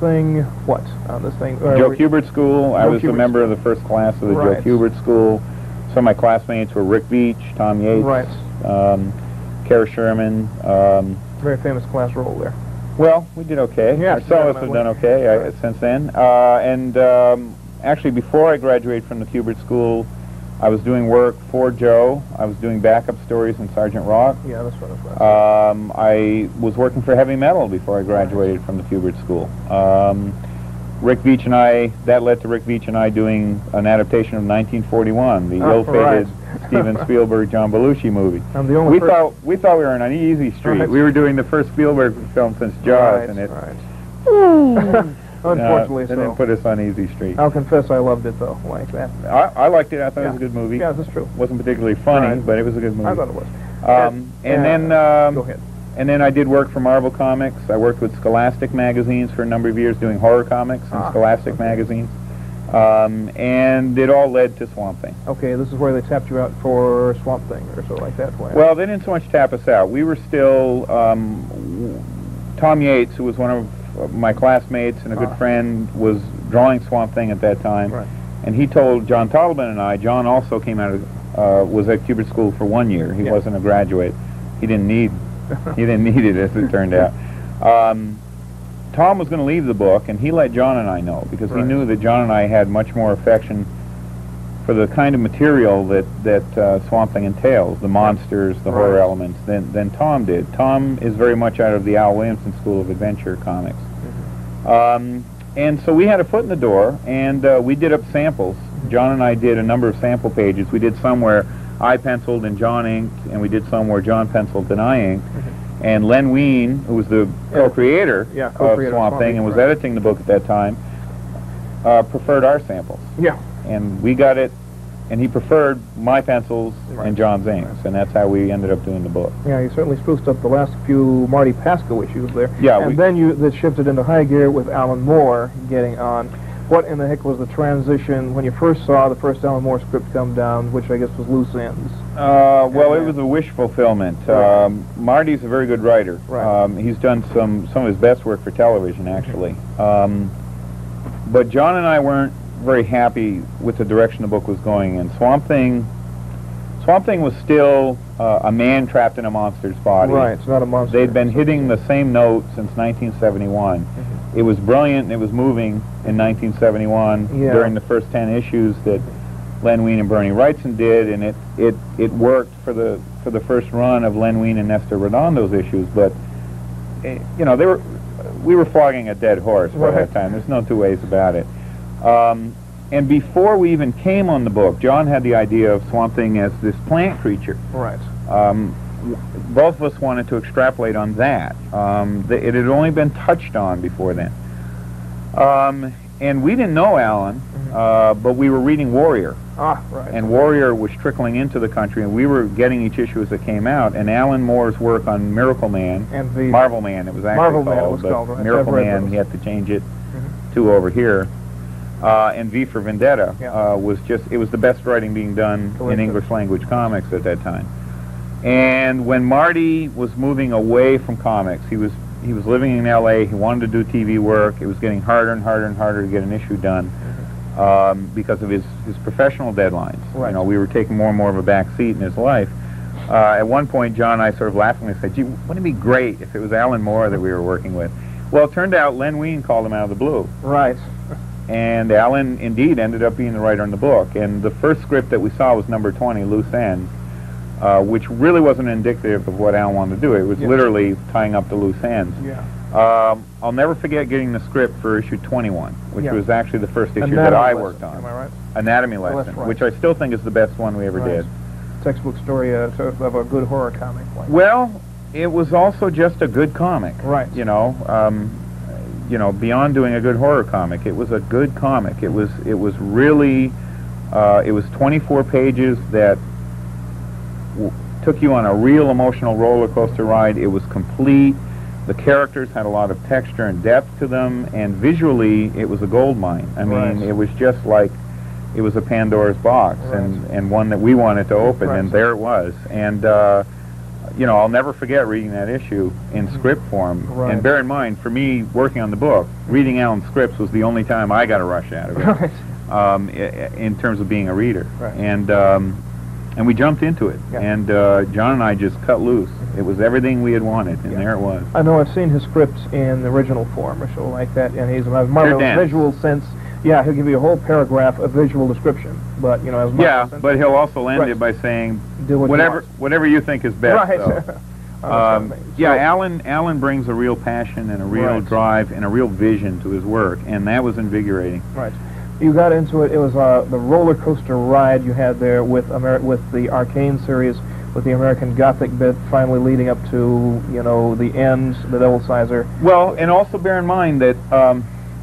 Thing, what? This thing? Joe Kubert School. I was a member of the first class of the Joe Kubert School. Some of my classmates were Rick Beach, Tom Yates, Kara Sherman. Very famous class role there. Well, we did okay. Yeah, some of us have done okay since then. Actually, before I graduated from the Kubert School, I was doing work for Joe. I was doing backup stories in Sergeant Rock. Yeah, that's what it was. I was working for heavy metal before I graduated from the Kubert School. Rick Beach and I, that led to Rick Beach and I doing an adaptation of 1941, the ill-fated Steven Spielberg, John Belushi movie. We thought we were on an easy street. We were doing the first Spielberg film since Jaws, and it unfortunately they didn't put us on easy street. I'll confess I loved it though, like that. I liked it. I thought it was a good movie. Yeah, that's true. Wasn't particularly funny, but it was a good movie. I thought it was. Go ahead. And then I did work for Marvel Comics. I worked with Scholastic magazines for a number of years doing horror comics in Scholastic magazines. And it all led to Swamp Thing. Okay, this is where they tapped you out for Swamp Thing or so like that. Well, they didn't so much tap us out. We were still, Tom Yates, who was one of my classmates and a good friend, was drawing Swamp Thing at that time. Right. And he told John Tolliban and I, John also came out of, was at Kubert School for 1 year. He wasn't a graduate. He didn't need it, as it turned out. Tom was going to leave the book, and he let John and I know, because he knew that John and I had much more affection for the kind of material that Swamp Thing entails, the monsters, the horror elements, than Tom did. Tom is very much out of the Al Williamson School of Adventure comics. And so we had a foot in the door, and we did up samples. John and I did a number of sample pages. We did some where I penciled and John inked, and we did some where John penciled and I inked. And Len Wein, who was the co-creator of Swamp Thing and was editing the book at that time, preferred our samples. Yeah. And we got it, and he preferred my pencils and John's inks, and that's how we ended up doing the book. Yeah, you certainly spruced up the last few Marty Pasco issues there. Yeah. And then that shifted into high gear with Alan Moore getting on. What in the heck was the transition when you first saw the first Alan Moore script come down, which I guess was Loose Ends? Well, it was a wish fulfillment. Marty's a very good writer. He's done some of his best work for television, actually. But John and I weren't very happy with the direction the book was going in. Swamp Thing was still a man trapped in a monster's body. Right, it's not a monster. They'd been hitting the same note since 1971. It was brilliant and it was moving in 1971 during the first 10 issues that Len Wein and Bernie Wrightson did, and it worked for the first run of Len Wein and Nestor Redondo's issues. But you know, we were flogging a dead horse by that time. There's no two ways about it. And before we even came on the book, John had the idea of Swamp Thing as this plant creature. Right. Both of us wanted to extrapolate on that. It had only been touched on before then. And we didn't know Alan, but we were reading Warrior. And Warrior was trickling into the country, and we were getting each issue as it came out. And Alan Moore's work on Miracle Man, and the Marvel Man, it was actually called, Miracle Man, he had to change it to over here. And V for Vendetta was it was the best writing being done in English language comics at that time. And when Marty was moving away from comics, he was living in L.A., he wanted to do TV work. It was getting harder and harder and harder to get an issue done because of his professional deadlines. You know, we were taking more and more of a back seat in his life. At one point, John and I sort of laughingly said, gee, wouldn't it be great if it was Alan Moore that we were working with? Well, it turned out Len Wein called him out of the blue. Right. And Alan, indeed, ended up being the writer on the book. And the first script that we saw was number 20, Loose Ends, which really wasn't indicative of what Alan wanted to do. It was literally tying up the loose ends. I'll never forget getting the script for issue 21, which was actually the first issue that I worked on. Am I right? Anatomy Lesson, which I still think is the best one we ever did. Textbook story of a good horror comic. Well, it was also just a good comic. Right. You know, beyond doing a good horror comic, it was a good comic. It was really, it was 24 pages that took you on a real emotional roller coaster ride. It was complete. The characters had a lot of texture and depth to them, and visually, it was a gold mine. I mean, it was just like it was a Pandora's box, and one that we wanted to open, and there it was. And you know, I'll never forget reading that issue in script form. Right. And bear in mind, for me, working on the book, reading Alan's scripts was the only time I got a rush out of it. Right. In terms of being a reader. Right. And we jumped into it. Yeah. And John and I just cut loose. It was everything we had wanted, and there it was. I know I've seen his scripts in the original form or so like that, and he's a marvelous visual sense. Yeah, he'll give you a whole paragraph of visual description, but you know, as yeah, but he'll also end it by saying whatever you think is best. Right. So. Yeah, Alan brings a real passion and a real drive and a real vision to his work, and that was invigorating. Right. You got into it. It was the roller coaster ride you had there with the Arcane series, with the American Gothic bit finally leading up to, you know, the end, the Double Sizer. Well, and also bear in mind that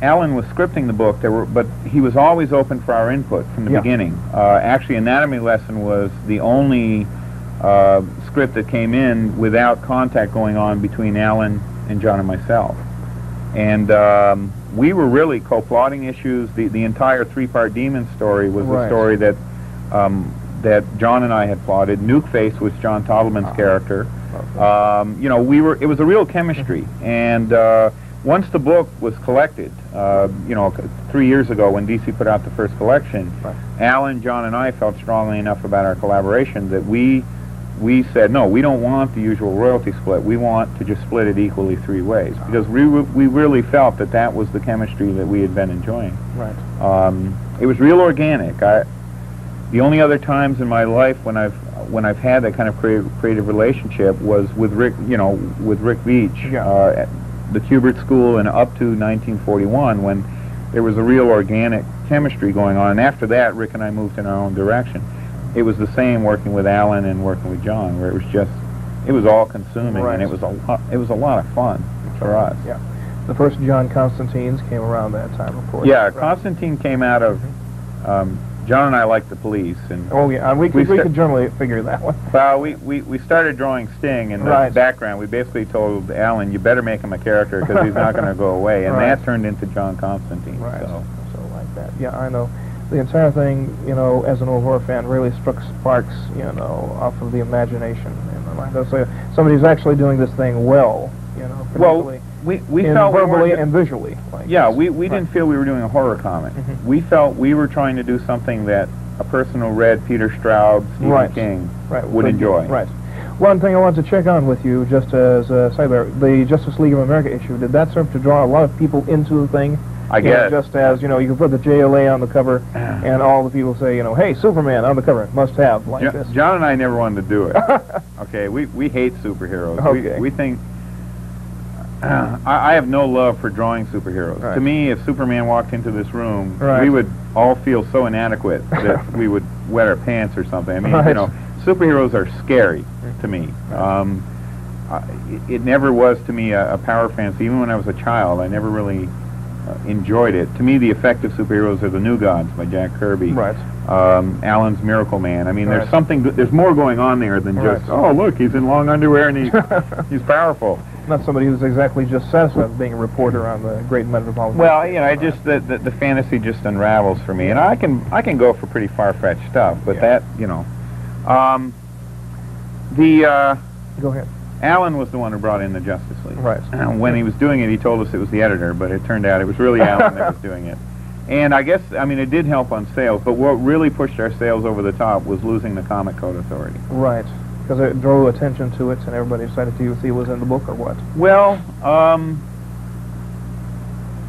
Alan was scripting the book, but he was always open for our input from the beginning. Actually, Anatomy Lesson was the only script that came in without contact going on between Alan and John and myself. And we were really co-plotting issues. The entire three-part Demon story was a story that that John and I had plotted. Nukeface was John Toddleman's character. You know, it was a real chemistry. And once the book was collected, you know, 3 years ago when DC put out the first collection, Alan, John, and I felt strongly enough about our collaboration that we said, no, we don't want the usual royalty split. We want to just split it equally 3 ways, because we really felt that that was the chemistry that we had been enjoying. Right. It was real organic. The only other times in my life when I've had that kind of creative relationship was with Rick, you know, with Rick Beach at the Kubert School and up to 1941, when there was a real organic chemistry going on. And after that, Rick and I moved in our own direction. It was the same working with Alan and working with John, where it was all consuming, and it was a lot of fun for us. Yeah. The first John Constantine's came around that time, of course. Yeah, Constantine came out of. John and I liked the Police, and we could generally figure that one. Well, we started drawing Sting in the background. We basically told Alan, you better make him a character because he's not going to go away, and that turned into John Constantine. Right. So like that. Yeah, I know. The entire thing, you know, as an old horror fan, really struck sparks, you know, off of the imagination. And like I say, somebody who's actually doing this thing well, you know. Well, we felt verbally and visually. Like we didn't feel we were doing a horror comic. We felt we were trying to do something that a person who read Peter Straub, Stephen King would enjoy. Right. One thing I want to check on with you, just as a sidebar, the Justice League of America issue, did that serve to draw a lot of people into the thing? I guess. Just as, you know, you can put the JLA on the cover, and all the people say, you know, hey, Superman on the cover, must have, like this. John and I never wanted to do it. Okay, we hate superheroes. Okay. We think... I have no love for drawing superheroes. Right. To me, if Superman walked into this room, right. we would all feel so inadequate that we would wet our pants or something. I mean, right. you know, superheroes are scary to me. Right. It never was to me a power fantasy. Even when I was a child, I never really enjoyed it. To me, the effective superheroes are the New Gods by Jack Kirby. Right. Alan's Miracle Man. I mean, there's something. There's more going on there than just, oh, look, he's in long underwear and he's powerful. Not somebody who's exactly just satisfied with being a reporter on the great metropolitan. Well, you know, I just the fantasy just unravels for me, and I can go for pretty far-fetched stuff, but that, you know, go ahead. Alan was the one who brought in the Justice League. Right. When he was doing it, he told us it was the editor, but it turned out it was really Alan that was doing it. And I guess, I mean, it did help on sales, but what really pushed our sales over the top was losing the Comic Code Authority. Right. Because it drew attention to it, and everybody decided to see it was in the book, or what? Well,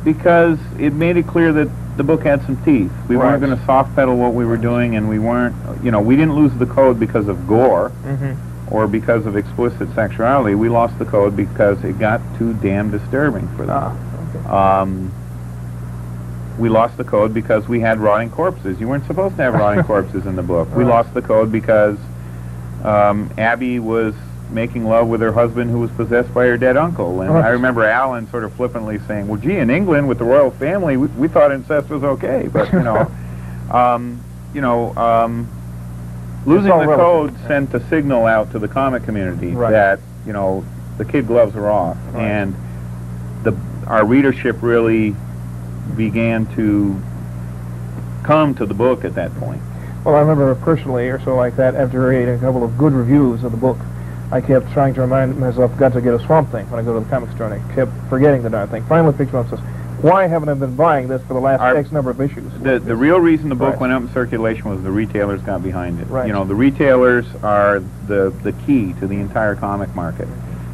because it made it clear that the book had some teeth. We weren't going to soft pedal what we were doing, and we weren't, you know, we didn't lose the code because of gore or because of explicit sexuality. We lost the code because it got too damn disturbing for them. We lost the code because we had rotting corpses. You weren't supposed to have rotting corpses in the book. We lost the code because Abby was making love with her husband who was possessed by her dead uncle. And I remember Alan sort of flippantly saying, well, gee, in England with the royal family, we thought incest was okay. But, you know, losing the code sent a signal out to the comic community that, you know, the kid gloves are off. And our readership really began to come to the book at that point. Well, I remember personally, or so like that, after reading a couple of good reviews of the book, I kept trying to remind myself, got to get a Swamp Thing when I go to the comic store, and I kept forgetting the darn thing. Finally picked it up and says, why haven't I been buying this for the last X number of issues? The real reason the book went out in circulation was the retailers got behind it. Right. You know, the retailers are the key to the entire comic market.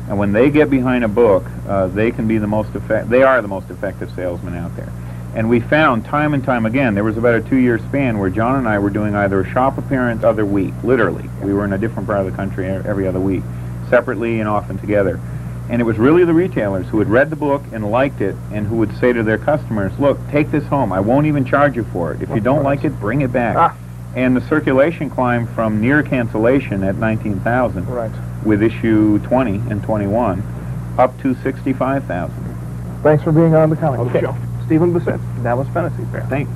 And when they get behind a book, they can be the most they are the most effective salesmen out there. And we found time and time again, there was about a 2-year span where John and I were doing either a shop appearance other week, literally. We were in a different part of the country every other week, separately and often together. And it was really the retailers who had read the book and liked it and who would say to their customers, look, take this home. I won't even charge you for it. If you don't like it, bring it back. And the circulation climbed from near cancellation at 19,000 with issue 20 and 21 up to 65,000. Thanks for being on the Comic Book Show. Stephen Bissette, Dallas Fantasy Fair. Thanks.